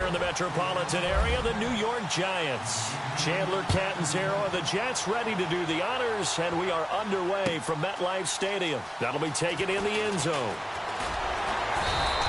In the metropolitan area, the New York Giants. Chandler Catanzaro of the Jets ready to do the honors, and we are underway from MetLife Stadium. That'll be taken in the end zone.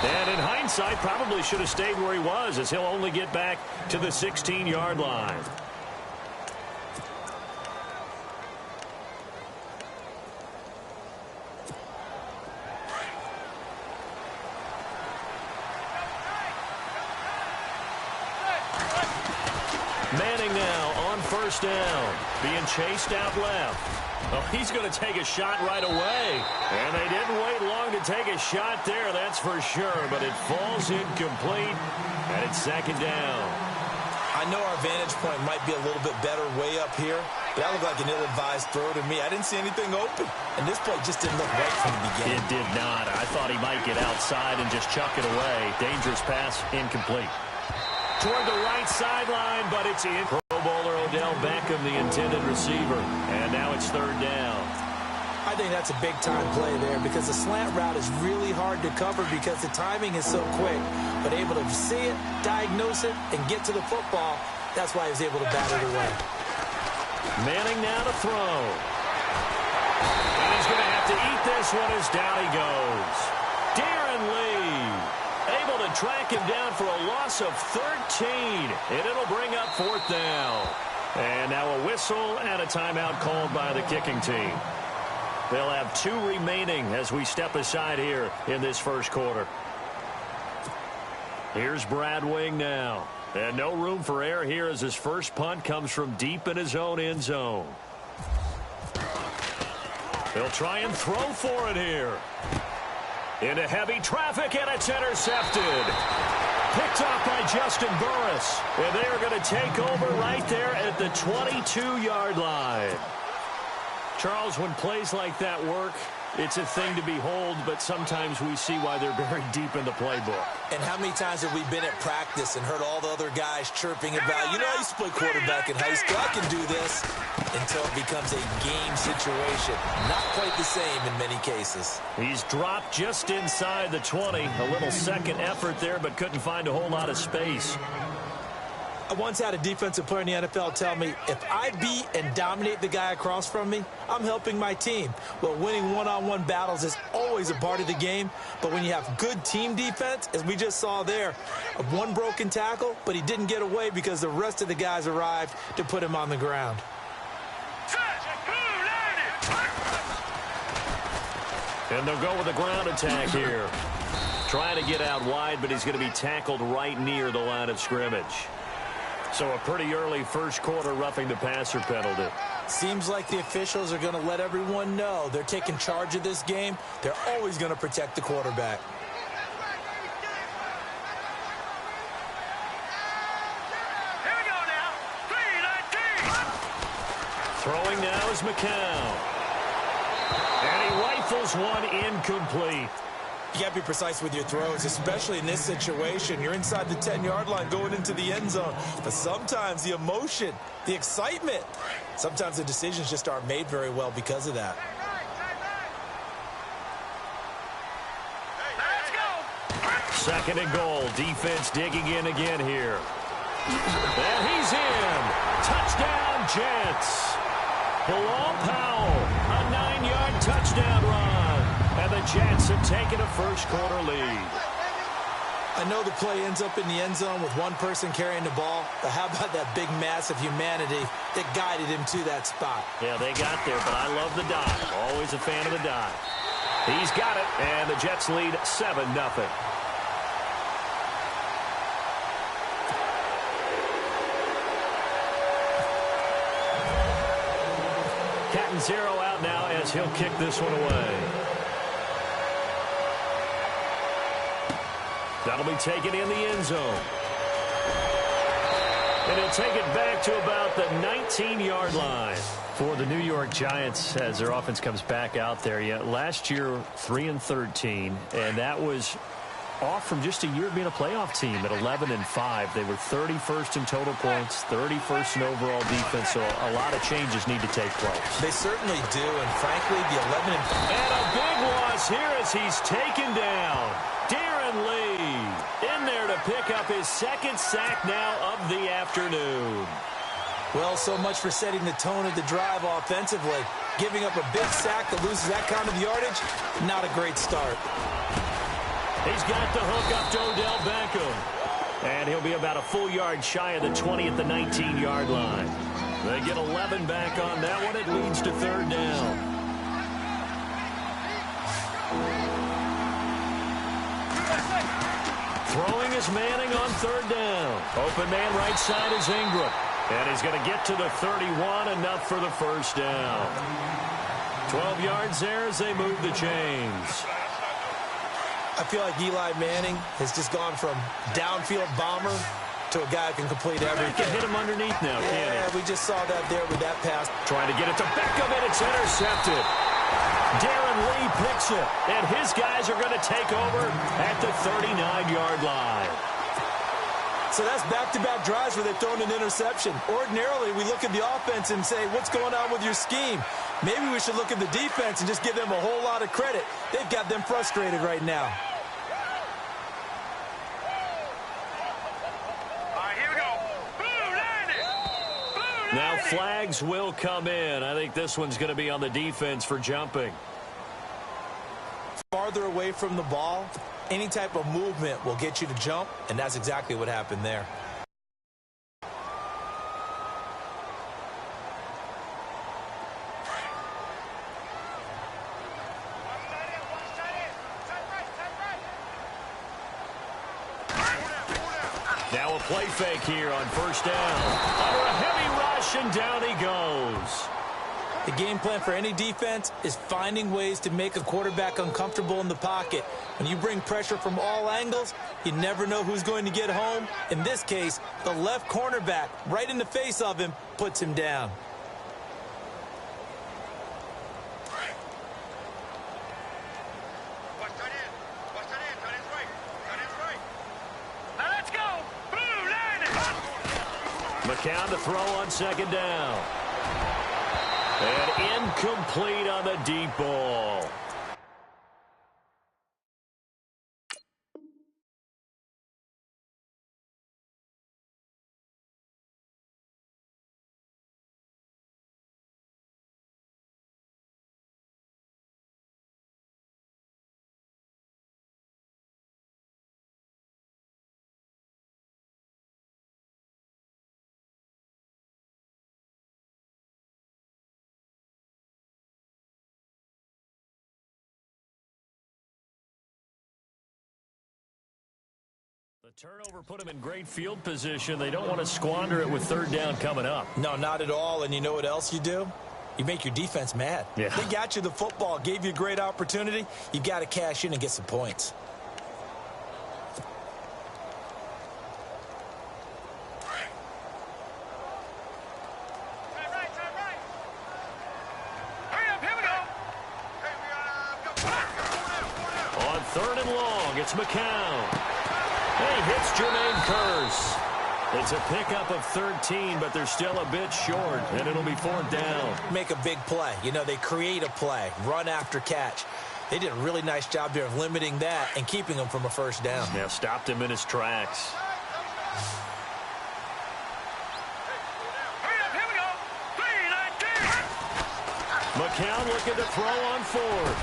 And in hindsight, probably should have stayed where he was, as he'll only get back to the 16-yard line. Manning now on first down, being chased out left. Oh, he's going to take a shot right away. And they didn't wait long to take a shot there, that's for sure. But it falls incomplete, and it's second down. I know our vantage point might be a little bit better way up here, but that looked like an ill-advised throw to me. I didn't see anything open, and this play just didn't look right from the beginning. It did not. I thought he might get outside and just chuck it away. Dangerous pass, incomplete. Toward the right sideline, but it's in. Pro Bowler Odell Beckham, the intended receiver. And now it's third down. I think that's a big-time play there because the slant route is really hard to cover because the timing is so quick. But able to see it, diagnose it, and get to the football, that's why he was able to bat it away. Manning now to throw. And he's going to have to eat this one as down he goes. Darren Lee. Able to track him down for a loss of 13. And it'll bring up fourth down. And now a whistle and a timeout called by the kicking team. They'll have 2 remaining as we step aside here in this first quarter. Here's Brad Wing now. And no room for error here as his first punt comes from deep in his own end zone. They'll try and throw for it here. Into heavy traffic, and it's intercepted. Picked off by Justin Burris. And they are going to take over right there at the 22-yard line. Charles, when plays like that work, it's a thing to behold, but sometimes we see why they're buried deep in the playbook. And how many times have we been at practice and heard all the other guys chirping about, you know, I used to play quarterback in high school, I can do this, until it becomes a game situation. Not quite the same in many cases. He's dropped just inside the 20. A little second effort there, but couldn't find a whole lot of space. I once had a defensive player in the NFL tell me, if I beat and dominate the guy across from me, I'm helping my team. Well, winning one-on-one battles is always a part of the game, but when you have good team defense, as we just saw there, one broken tackle, but he didn't get away because the rest of the guys arrived to put him on the ground. And they'll go with a ground attack here. Trying to get out wide, but he's going to be tackled right near the line of scrimmage. So a pretty early first quarter roughing the passer penalty. Seems like the officials are going to let everyone know they're taking charge of this game. They're always going to protect the quarterback. Here we go now. 3-19. Throwing now is McCown. And he rifles one incomplete. You got to be precise with your throws, especially in this situation. You're inside the 10-yard line going into the end zone. But sometimes the emotion, the excitement, sometimes the decisions just aren't made very well because of that. Second and goal. Defense digging in again here. And he's in. Touchdown, Jets. Bilal Powell, a 9-yard touchdown run. And the Jets have taken a first-quarter lead. I know the play ends up in the end zone with one person carrying the ball, but how about that big mass of humanity that guided him to that spot? Yeah, they got there, but I love the dive. Always a fan of the dive. He's got it, and the Jets lead 7-0. Catanzaro out now as he'll kick this one away. That'll be taken in the end zone. And he'll take it back to about the 19-yard line. For the New York Giants, as their offense comes back out there, last year 3-13, and that was off from just a year of being a playoff team at 11-5. They were 31st in total points, 31st in overall defense, so a lot of changes need to take place. They certainly do, and frankly, the 11-5. And a big loss here as he's taken down. Darren Lee in there to pick up his second sack now of the afternoon. Well, so much for setting the tone of the drive offensively. Giving up a big sack that loses that kind of yardage, not a great start. He's got the hook up to Odell Beckham. And he'll be about a full yard shy of the 20 at the 19-yard line. They get 11 back on that one. It leads to third down. Throwing is Manning on third down. Open man right side is Ingram. And he's going to get to the 31, enough for the first down. 12 yards there as they move the chains. I feel like Eli Manning has just gone from downfield bomber to a guy who can complete everything. He can hit him underneath now, can't he? Yeah, we just saw that there with that pass. Trying to get it to Beckham, and it's intercepted. Darren Lee picks it, and his guys are going to take over at the 39-yard line. So that's back-to-back drives where they've thrown an interception. Ordinarily, we look at the offense and say, what's going on with your scheme? Maybe we should look at the defense and just give them a whole lot of credit. They've got them frustrated right now. All right, here we go. Boo, landed. Boo, Now landed. flags will come in. I think this one's going to be on the defense for jumping. Farther away from the ball, any type of movement will get you to jump, and that's exactly what happened there. Now a play fake here on first down. Under a heavy rush, and down he goes. The game plan for any defense is finding ways to make a quarterback uncomfortable in the pocket. When you bring pressure from all angles, you never know who's going to get home. In this case, the left cornerback, right in the face of him, puts him down. Now let's go. Boo, landed. McCown to throw on second down. And incomplete on the deep ball. The turnover put them in great field position. They don't want to squander it with third down coming up. No, not at all. And you know what else you do? You make your defense mad. Yeah. They got you the football, gave you a great opportunity. You got to cash in and get some points. Turn right. Hurry up, here we go. On third and long, it's McCown. And he hits Jermaine Kearse. It's a pickup of 13, but they're still a bit short, and it'll be fourth down. Make a big play. You know, they create a play, run after catch. They did a really nice job there of limiting that and keeping him from a first down. Yeah, stopped him in his tracks. Hurry up, here we go. 3-19. McCown looking to throw on fourth.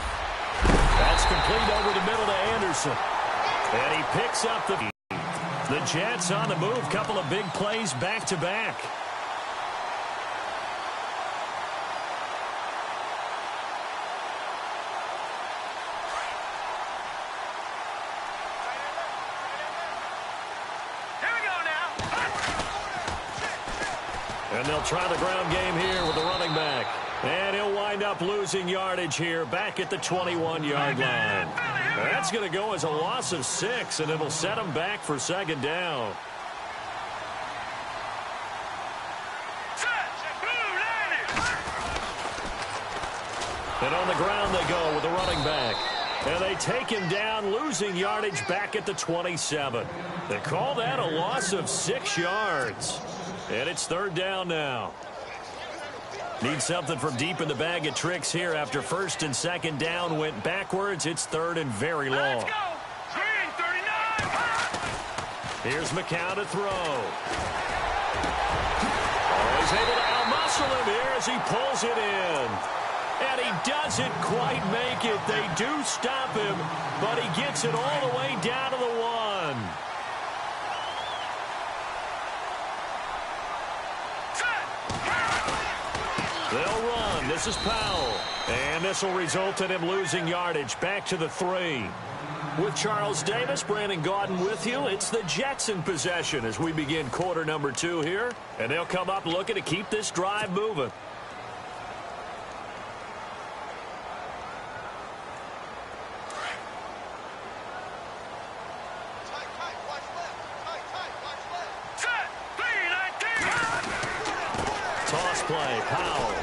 That's complete over the middle to Anderson. And he picks up the Jets on the move. Couple of big plays back-to-back. Here we go now. And they'll try the ground game here with the running back. And he'll wind up losing yardage here back at the 21-yard line. That's going to go as a loss of 6, and it'll set him back for second down. And on the ground they go with the running back. And they take him down, losing yardage back at the 27. They call that a loss of 6 yards. And it's third down now. Need something from deep in the bag of tricks here after first and second down went backwards. It's third and very long. Let's go. 3-39. Here's McCown to throw. Oh, he's able to outmuscle him here as he pulls it in. And he doesn't quite make it. They do stop him, but he gets it all the way down to the 1. They'll run. This is Powell. And this will result in him losing yardage back to the 3. With Charles Davis, Brandon Gaudin with you. It's the Jets in possession as we begin quarter number 2 here. And they'll come up looking to keep this drive moving. Toss play, Powell.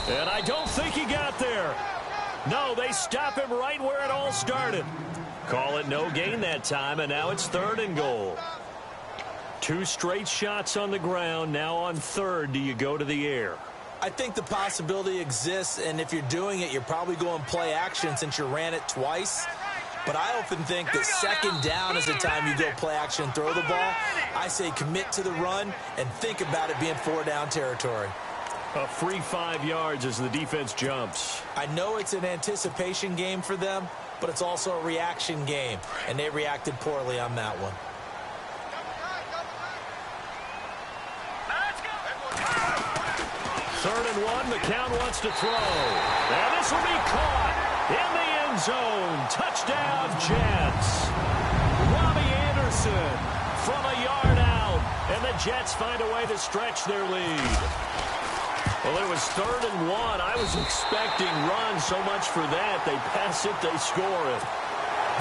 And I don't think he got there. No, they stop him right where it all started. Call it no gain that time, and now it's 3rd and goal. 2 straight shots on the ground. Now on 3rd, do you go to the air? I think the possibility exists, and if you're doing it, you're probably going play action since you ran it twice. But I often think that 2nd down is the time you go play action and throw the ball. I say commit to the run and think about it being 4-down territory. A free 5 yards as the defense jumps. I know it's an anticipation game for them, but it's also a reaction game, and they reacted poorly on that one. 3rd and 1, McCown wants to throw. And this will be caught in the end zone. Touchdown, Jets. Robbie Anderson from a yard out, and the Jets find a way to stretch their lead. Well, it was 3rd and 1. I was expecting run so much for that. They pass it, they score it.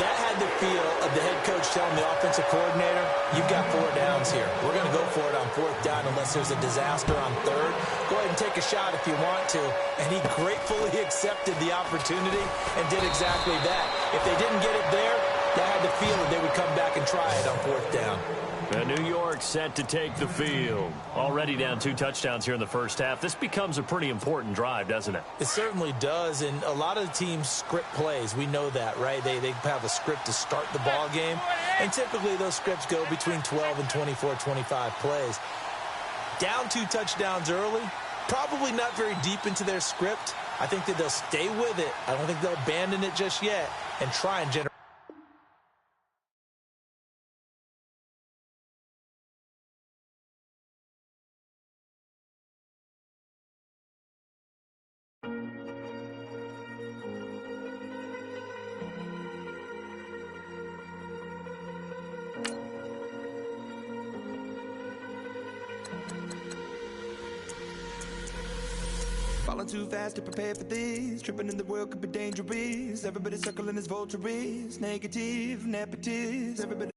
That had the feel of the head coach telling the offensive coordinator, you've got 4 downs here. We're going to go for it on 4th down unless there's a disaster on 3rd. Go ahead and take a shot if you want to. And he gratefully accepted the opportunity and did exactly that. If they didn't get it there, that had the feel that they would come back and try it on 4th down. And New York set to take the field. Already down 2 touchdowns here in the first half. This becomes a pretty important drive, doesn't it? It certainly does, and a lot of the teams script plays. We know that, right? They have a script to start the ball game, and typically those scripts go between 12 and 24, 25 plays. Down 2 touchdowns early, probably not very deep into their script. I think that they'll stay with it. I don't think they'll abandon it just yet and try and generate. Falling too fast to prepare for this. Tripping in the world could be dangerous. Everybody circling as vultures. Negative, nepotist. Everybody